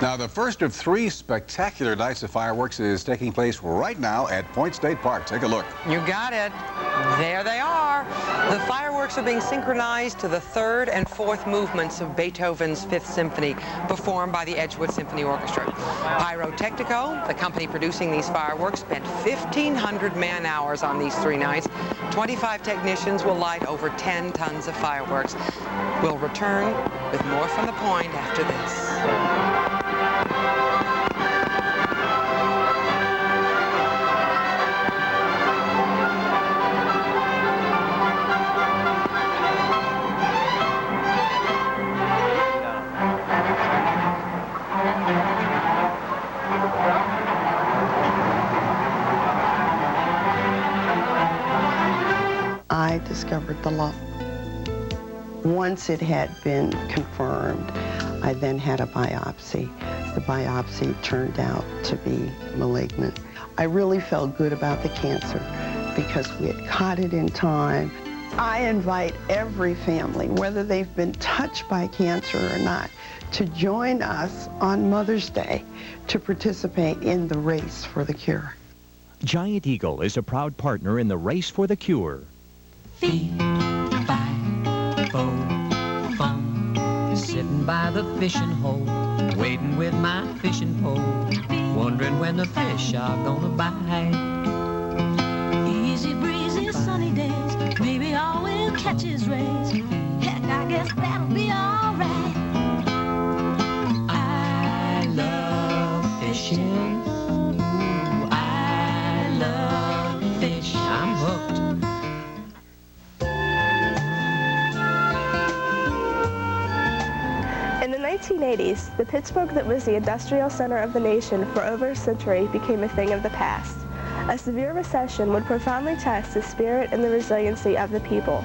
S3: Now, the first of 3 spectacular nights of fireworks is taking place right now at Point State Park. Take a look.
S2: You got it. There they are. The fireworks are being synchronized to the 3rd and 4th movements of Beethoven's 5th Symphony, performed by the Edgewood Symphony Orchestra. Pyrotechnico, the company producing these fireworks, spent 1,500 man-hours on these 3 nights. 25 technicians will light over 10 tons of fireworks. We'll return with more from the Point after this.
S1: I discovered the lump. Once it had been confirmed, I then had a biopsy. The biopsy turned out to be malignant. I really felt good about the cancer because we had caught it in time. I invite every family, whether they've been touched by cancer or not, to join us on Mother's Day to participate in the race for the cure.
S22: Giant Eagle is a proud partner in the race for the cure.
S5: Fee, fi, fo, fum, sitting by the fishing hole, waiting with my fishing pole, wondering when the fish are gonna bite.
S21: Easy breezy sunny days, maybe all will catch his rays. Heck, I guess that'll be alright.
S5: I love fishing. Ooh, I love fish. I'm hooked.
S12: In the 1980s, the Pittsburgh that was the industrial center of the nation for over a century became a thing of the past. A severe recession would profoundly test the spirit and the resiliency of the people.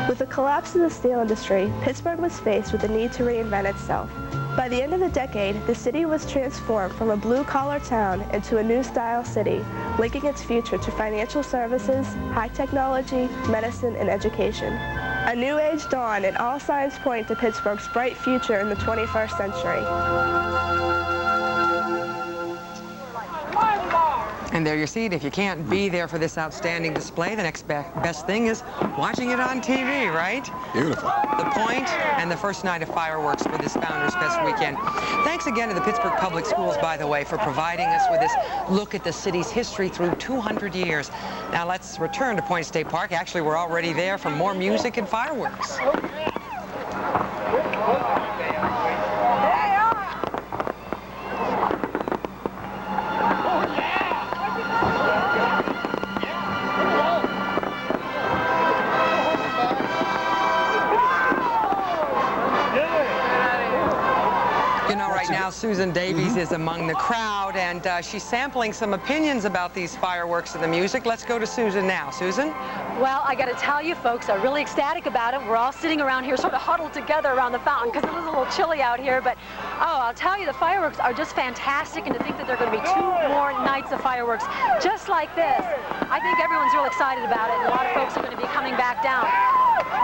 S12: With the collapse of the steel industry, Pittsburgh was faced with the need to reinvent itself. By the end of the decade, the city was transformed from a blue-collar town into a new-style city, linking its future to financial services, high technology, medicine, and education. A new age dawned, and all signs point to Pittsburgh's bright future in the 21st century.
S2: And there you see it. If you can't be there for this outstanding display, the next best thing is watching it on TV, right?
S3: Beautiful.
S2: The Point and the first night of fireworks for this Founders Fest weekend. Thanks again to the Pittsburgh Public Schools, by the way, for providing us with this look at the city's history through 200 years. Now let's return to Point State Park. Actually, we're already there for more music and fireworks. Susan Davies is among the crowd, and she's sampling some opinions about these fireworks and the music. Let's go to Susan now. Susan?
S15: Well, I got to tell you, folks, I'm really ecstatic about it. We're all sitting around here sort of huddled together around the fountain because it was a little chilly out here. But, oh, I'll tell you, the fireworks are just fantastic, and to think that there are going to be 2 more nights of fireworks just like this, I think everyone's real excited about it, and a lot of folks are going to be coming back down.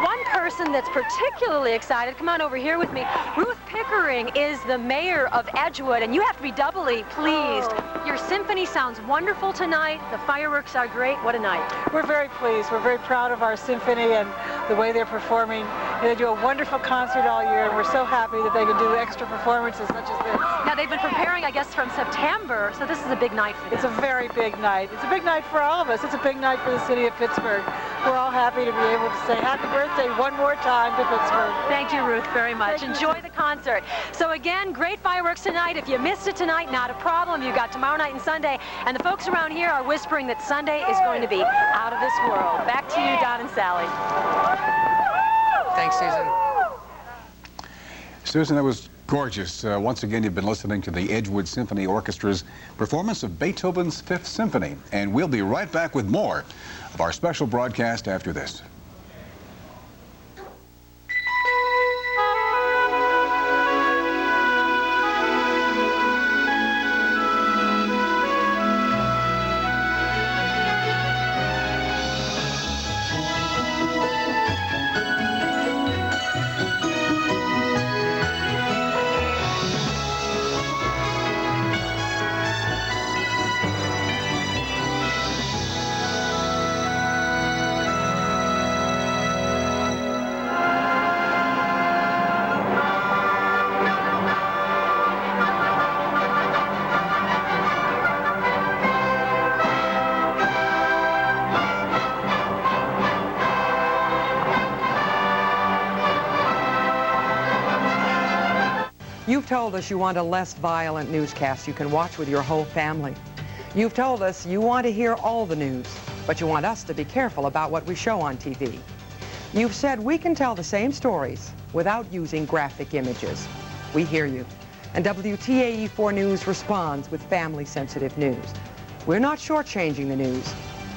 S15: One person that's particularly excited, come on over here with me, Ruth Pickering is the mayor of Edgewood, and you have to be doubly pleased. Your symphony sounds wonderful tonight. The fireworks are great. What a night.
S17: We're very pleased. We're very proud of our symphony and the way they're performing. And they do a wonderful concert all year, and we're so happy that they can do extra performances such as this.
S15: Now, they've been preparing, I guess, from September, so this is a big night for them.
S17: It's a very big night. It's a big night for all of us. It's a big night for the city of Pittsburgh. we're all happy to be able to say happy birthday one more time to Pittsburgh.
S15: Thank you, Ruth, very much. Enjoy the concert. So again, great fireworks tonight. If you missed it tonight, not a problem. You've got tomorrow night and Sunday. And the folks around here are whispering that Sunday is going to be out of this world. Back to you, Don and Sally.
S2: Thanks, Susan.
S3: Susan, that was gorgeous. Once again, you've been listening to the Edgewood Symphony Orchestra's performance of Beethoven's Fifth Symphony. And we'll be right back with more of our special broadcast after this.
S2: You've told us you want a less violent newscast you can watch with your whole family. You've told us you want to hear all the news, but you want us to be careful about what we show on TV. You've said we can tell the same stories without using graphic images. We hear you. And WTAE4 News responds with family-sensitive news. We're not shortchanging the news.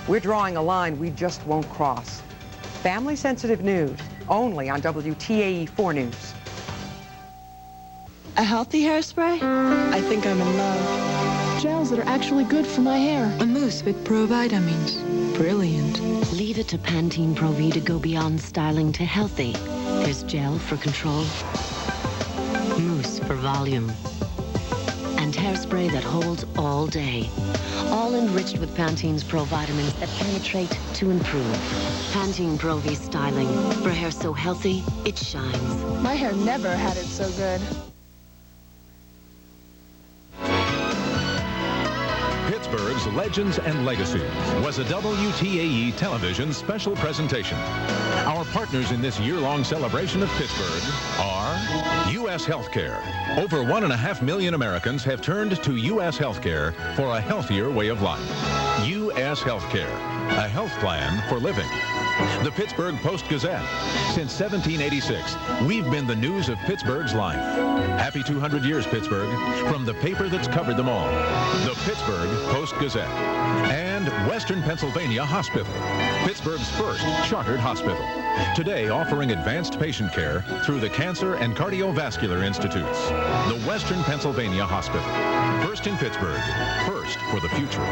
S2: We're drawing a line we just won't cross. Family-sensitive news, only on WTAE4 News.
S13: A healthy hairspray? I think I'm in love. Gels that are actually good for my hair. A mousse with pro vitamins. Brilliant.
S14: Leave it to Pantene Pro V to go beyond styling to healthy. There's gel for control, mousse for volume, and hairspray that holds all day. All enriched with Pantene's Pro Vitamins that penetrate to improve. Pantene Pro V styling for hair so healthy, it shines.
S13: My hair never had it so good.
S22: Pittsburgh's Legends and Legacies was a WTAE television special presentation. Our partners in this year-long celebration of Pittsburgh are U.S. Healthcare. Over 1.5 million Americans have turned to U.S. Healthcare for a healthier way of life. U.S. Healthcare, a health plan for living. The Pittsburgh Post-Gazette. Since 1786, we've been the news of Pittsburgh's life. Happy 200 years, Pittsburgh, from the paper that's covered them all. The Pittsburgh Post-Gazette. And Western Pennsylvania Hospital, Pittsburgh's first chartered hospital. Today offering advanced patient care through the Cancer and Cardiovascular Institutes. The Western Pennsylvania Hospital. First in Pittsburgh, first for the future.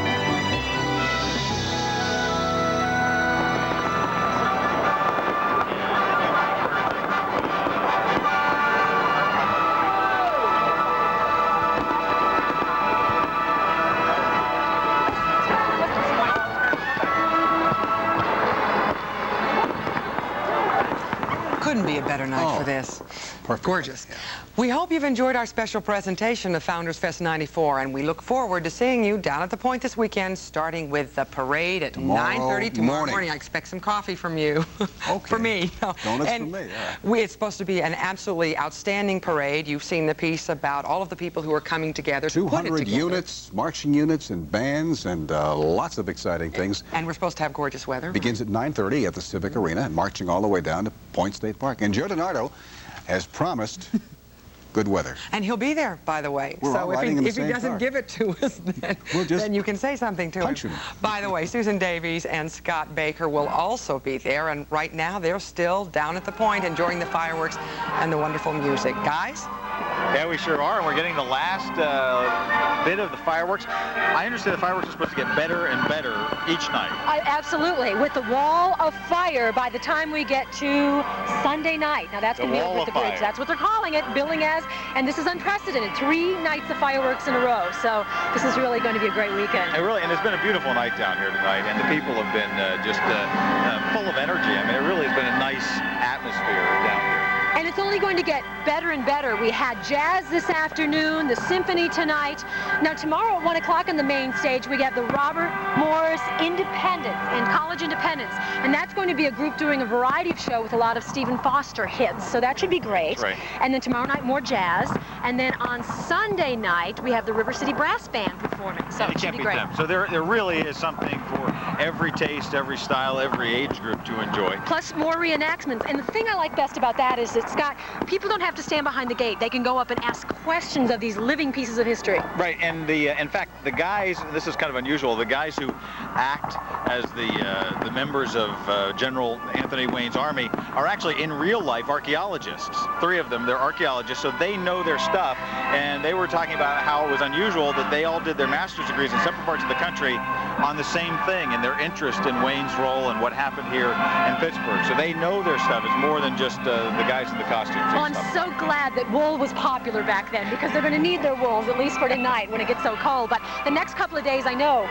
S2: Couldn't be a better night for this.
S3: Perfect.
S2: Gorgeous. Yeah. We hope you've enjoyed our special presentation of Founders Fest 94, and we look forward to seeing you down at the Point this weekend, starting with the parade at 9:30 tomorrow morning. I expect some coffee from you. Okay. For me.
S3: Donuts
S2: and
S3: for me, yeah.
S2: It's supposed to be an absolutely outstanding parade. You've seen the piece about all of the people who are coming together to put it
S3: 200
S2: together.
S3: units, marching units, and bands, and lots of exciting things.
S2: And we're supposed to have gorgeous weather.
S3: Begins at 9:30 at the Civic Arena, and marching all the way down to Point State Park. And Joe DiNardo has promised good weather.
S2: And he'll be there, by the way.
S3: We're all
S2: so
S3: riding in the
S2: if he
S3: same
S2: doesn't
S3: car.
S2: give it to us, then you can say something to him. By the way, Susan Davies and Scott Baker will also be there, and right now they're still down at the Point enjoying the fireworks and the wonderful music. Guys?
S16: Yeah, we sure are, and we're getting the last bit of the fireworks. I understand the fireworks are supposed to get better and better each night.
S15: Absolutely, with the wall of fire by the time we get to Sunday night. Now that's going to be over the bridge. That's what they're calling it, billing as, and this is unprecedented. 3 nights of fireworks in a row, so this is really going to be a great weekend.
S16: And it's been a beautiful night down here tonight, and the people have been just full of energy. I mean, it really has been a nice atmosphere down here.
S15: And it's only going to get better and better. We had jazz this afternoon, the symphony tonight. Now tomorrow at 1 o'clock on the main stage, we have the Robert Morris Independence in College College Independence. And that's going to be a group doing a variety of show with a lot of Stephen Foster hits. So that should be great.
S16: Right.
S15: And then tomorrow night, more jazz. And then on Sunday night, we have the River City Brass Band performing. So it should be great.
S16: So there really is something for every taste, every style, every age group to enjoy.
S15: Plus more reenactments. And the thing I like best about that is it's got, people don't have to stand behind the gate. They can go up and ask questions of these living pieces of history.
S16: Right, and in fact, the guys, this is kind of unusual, the guys who act as the members of General Anthony Wayne's army are actually in real life archaeologists. 3 of them, they're archaeologists, so they know their stuff. And they were talking about how it was unusual that they all did their master's degrees in separate parts of the country on the same thing, and their interest in Wayne's role and what happened here in Pittsburgh. So they know their stuff. It's more than just the guys in the costumes.
S15: Well, I'm so glad that wool was popular back then, because they're going to need their wools, at least for tonight when it gets so cold. But the next couple of days, I know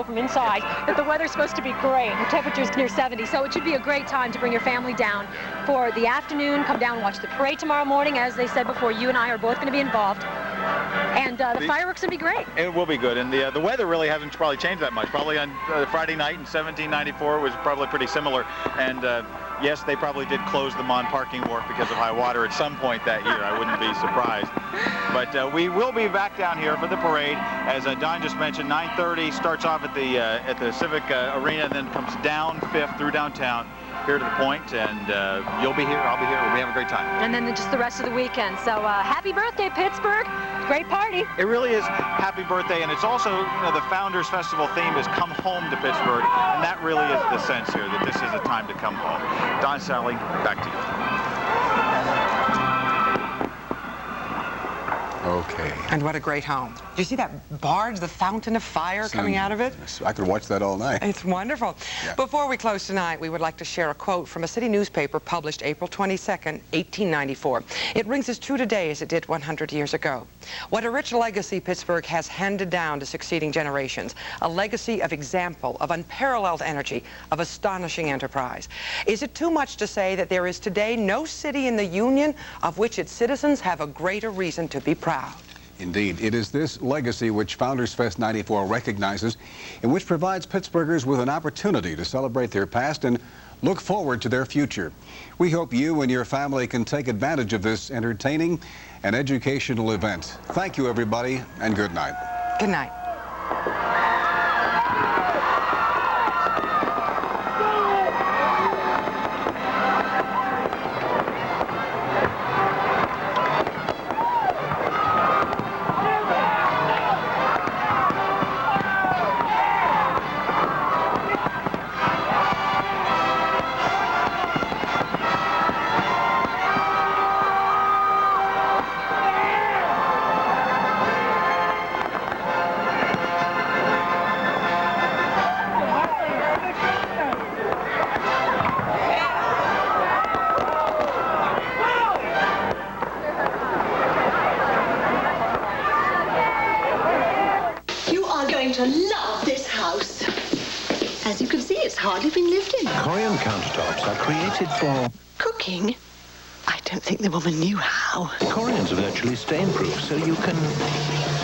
S15: from inside that the weather's supposed to be great. The temperature's near 70, so it should be a great time to bring your family down for the afternoon. Come down and watch the parade tomorrow morning. As they said before, you and I are both going to be involved. And the fireworks will be great.
S16: It will be good, and the weather really hasn't probably changed that much. Probably on Friday night in 1794 was probably pretty similar, and yes, they probably did close the Mon parking wharf because of high water at some point that year. I wouldn't be surprised. But we will be back down here for the parade, as Don just mentioned. 9:30 starts off at the Civic Arena, and then comes down 5th through downtown here to the point, and you'll be here, I'll be here, we'll be having a great time.
S15: And then just the rest of the weekend. So happy birthday, Pittsburgh. Great party.
S16: It really is happy birthday, and it's also, the Founders Festival theme is come home to Pittsburgh, and that really is the sense here, that this is a time to come home. Don, Sally, back to you.
S3: Okay.
S2: And what a great home. Do you see that barge, the fountain of fire coming out of it?
S3: I could watch that all night.
S2: It's wonderful. Yeah. Before we close tonight, we would like to share a quote from a city newspaper published April 22nd, 1894. It rings as true today as it did 100 years ago. What a rich legacy Pittsburgh has handed down to succeeding generations. A legacy of example, of unparalleled energy, of astonishing enterprise. Is it too much to say that there is today no city in the Union of which its citizens have a greater reason to be proud?
S3: Indeed, it is this legacy which Founders Fest 94 recognizes, and which provides Pittsburghers with an opportunity to celebrate their past and look forward to their future. We hope you and your family can take advantage of this entertaining and educational event. Thank you, everybody, and good night.
S2: Good night.
S4: To love this house. As you can see, it's hardly been lived in.
S6: Corian countertops are created for
S4: cooking. I don't think the woman knew how.
S6: Corian's are virtually stain-proof, so you can...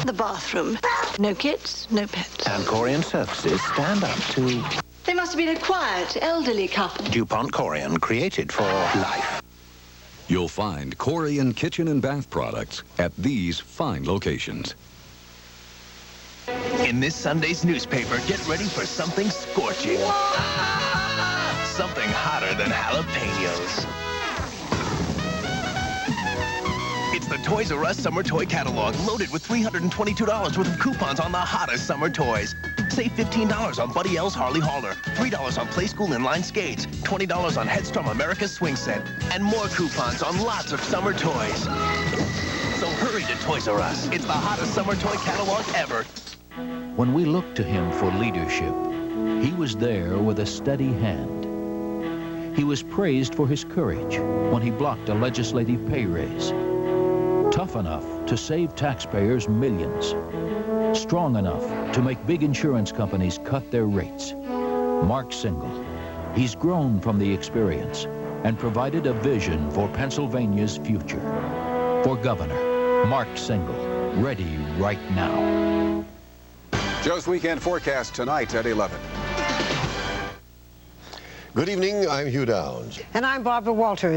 S4: The bathroom. No kids, no pets.
S6: And Corian surfaces stand up to...
S4: They must have been a quiet, elderly couple.
S6: DuPont Corian, created for life.
S7: You'll find Corian kitchen and bath products at these fine locations.
S18: In this Sunday's newspaper, get ready for something scorching. Something hotter than jalapenos. It's the Toys R Us Summer Toy Catalog, loaded with $322 worth of coupons on the hottest summer toys. Save $15 on Buddy L's Harley Hauler, $3 on Play School Inline Skates, $20 on Headstrong America's Swing Set, and more coupons on lots of summer toys. So hurry to Toys R Us. It's the hottest summer toy catalog ever.
S22: When we looked to him for leadership, he was there with a steady hand. He was praised for his courage when he blocked a legislative pay raise. Tough enough to save taxpayers millions. Strong enough to make big insurance companies cut their rates. Mark Single. He's grown from the experience and provided a vision for Pennsylvania's future. For Governor, Mark Single, ready right now.
S3: Joe's weekend forecast tonight at 11.
S10: Good evening, I'm Hugh Downs.
S19: And I'm Barbara Walters.